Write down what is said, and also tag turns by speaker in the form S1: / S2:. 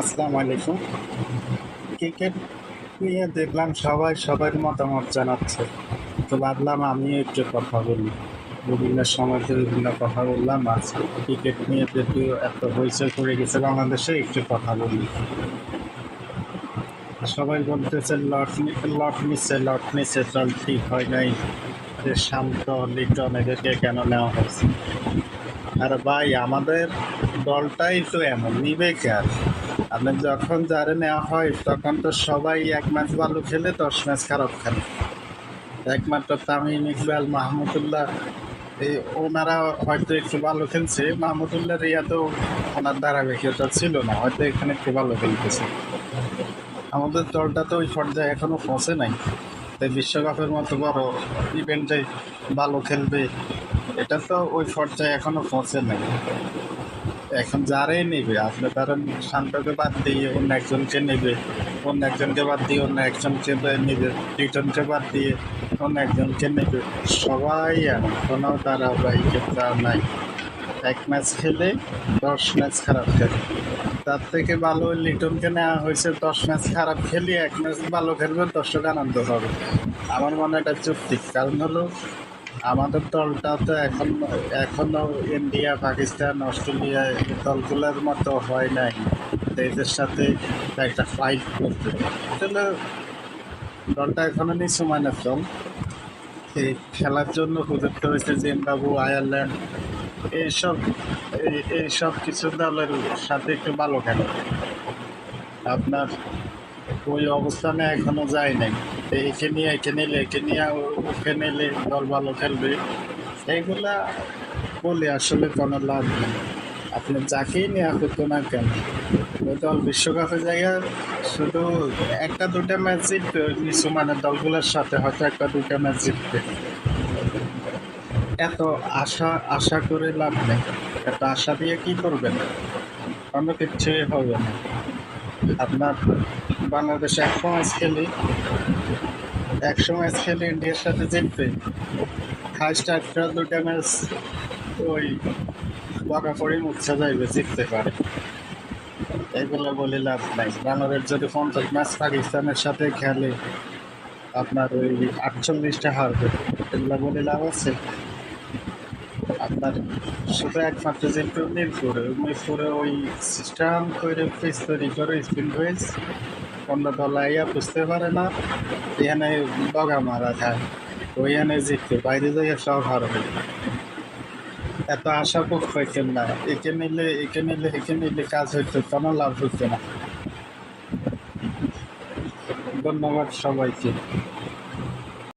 S1: আসসালামু আলাইকুম। ক্রিকেট নিয়ে দেখলাম সবাই সবার মতামত জানাচ্ছে, তো ভাবলাম আমিও একটু কথা বলি। বিভিন্ন সময় তো বিভিন্ন কথা বললাম, আজ ক্রিকেট নিয়ে যদিও এত হইচই করে গেছে বাংলাদেশে, একটু কথা বলি। সবাই বলতেছে লট নিচ্ছে, দল ঠিক হয় নাই, যে শান্ত লিটন এদেরকে কেন নেওয়া হয়েছে। আর ভাই, আমাদের দলটাই তো এমন, নিবে কে আর? আপনার যখন যারে নেওয়া হয় তখন তো সবাই এক ম্যাচ ভালো খেলে 10 ম্যাচ খারাপ খেলে। একমাত্র তামিম ইকবাল, মাহমুদুল্লাহ, এই ওনারা হয়তো একটু ভালো খেলছে। মাহমুদুল্লাহ রিয়াদও ওনার ধারাবাহিকতা ছিল না, হয়তো এখানে একটু ভালো খেলতেছে। আমাদের দলটা তো ওই পর্যায়ে এখনো পৌঁছে নাই, তাই বিশ্বকাপের মতো বড় ইভেন্টে ভালো খেলবে, এটা তো ওই পর্যায়ে এখনো পৌঁছে নাই। এখন যারাই নেবে, আপনি ধরেন শান্তকে বাদ দিয়ে অন্য একজনকে নেবে, অন্য একজনকে বাদ দিয়ে অন্য একজনকে নেবে, লিটনকে বাদ দিয়ে অন্য একজনকে নেবে। সবাই এমন, কোনো ধারাবাহিকতা নাই। এক ম্যাচ খেলে 10 ম্যাচ খারাপ খেলে। তার থেকে ভালো লিটনকে নেওয়া হয়েছে, 10 ম্যাচ খারাপ খেলে 1 ম্যাচ ভালো খেলবে, দর্শক আনন্দ হবে। আমার মনে হয় এটা যৌক্তিক। কারণ হলো, আমাদের দলটা তো এখনো ইন্ডিয়া, পাকিস্তান, অস্ট্রেলিয়া এই দলগুলোর মতো হয় নাই এদের সাথে একটা ফাইট করতে। আসলে দলটা এখনো নিচু মানের দল। এই খেলার জন্য উপযুক্ত হয়েছে জিম্বাবু, আয়ারল্যান্ড, এইসব এইসব কিছু দলের সাথে একটু ভালো খেলে। আপনার ওই অবস্থানে এখনো যায় নাই। একে নিয়ে ওকে নিলে দল ভালো খেলবে, এইগুলা বলে আসলে কোনো লাভ নেই। আপনি যাকেই নেওয়া হতো না কেন, ওই দল বিশ্বকাপে জায়গা শুধু একটা দুটা ম্যাচ জিতবে, ওই নিচু মানের দলগুলোর সাথে হয়তো একটা দুটা ম্যাচ জিতবে। এত আশা আশা করে লাভ নেই। এত আশা দিয়ে কি করবেন? কোনো কিচ্ছুই হবে না। আপনার বাংলাদেশ 100 ম্যাচ খেলে ইন্ডিয়ার সাথে জিতবে, হাইস্ট একটা দুটা ম্যাচ ওই বকাফড়ি মুছে যাইবে, জিততে পারে। এগুলো বলে লাভ নাই। বাংলাদেশ যদি 50 ম্যাচ পাকিস্তানের সাথে খেলে, আপনার ওই 48টা হারবে, এগুলো বলে লাভ আছে? আপনার শুধু একমাত্র যেহেতু মিরপুরে ওই সিস্টেম করে পিচ তৈরি করে স্পিন পেজ, অন্য দলাইয়া বুঝতে পারে না, এখানে বগা মারা খায়, ওইখানে জিতবে, বাইরে যাইয়া সব হারবে। এত আশা খুব পাইতেন না, একে নিলে কাজ হইতো, কোনো লাভ হইতো না। ধন্যবাদ সবাইকে।